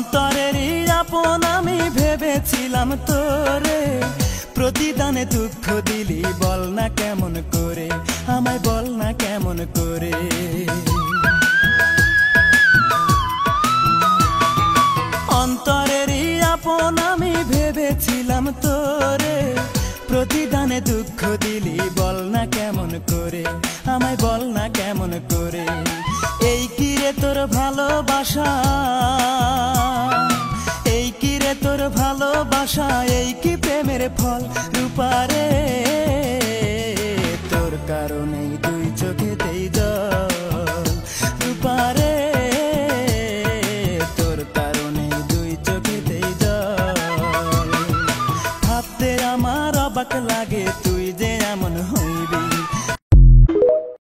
অন্তরেরই আপন আমি ভেবেছিলাম তোরে, প্রতিদানে দুঃখ দিলি বল না কেমন করে, আমায় বল না কেমন করে। অন্তরেরই আপন আমি ভেবেছিলাম তোরে, প্রতিদানে দুঃখ দিলি বল না কেমন করে, আমায় বল না কেমন করে। এই কি রে তোর ভালোবাসা, এই কি রে তোর ভালোবাসা, এই কি প্রেমের ফল রূপারে। তোর কারণেই দুই চোখে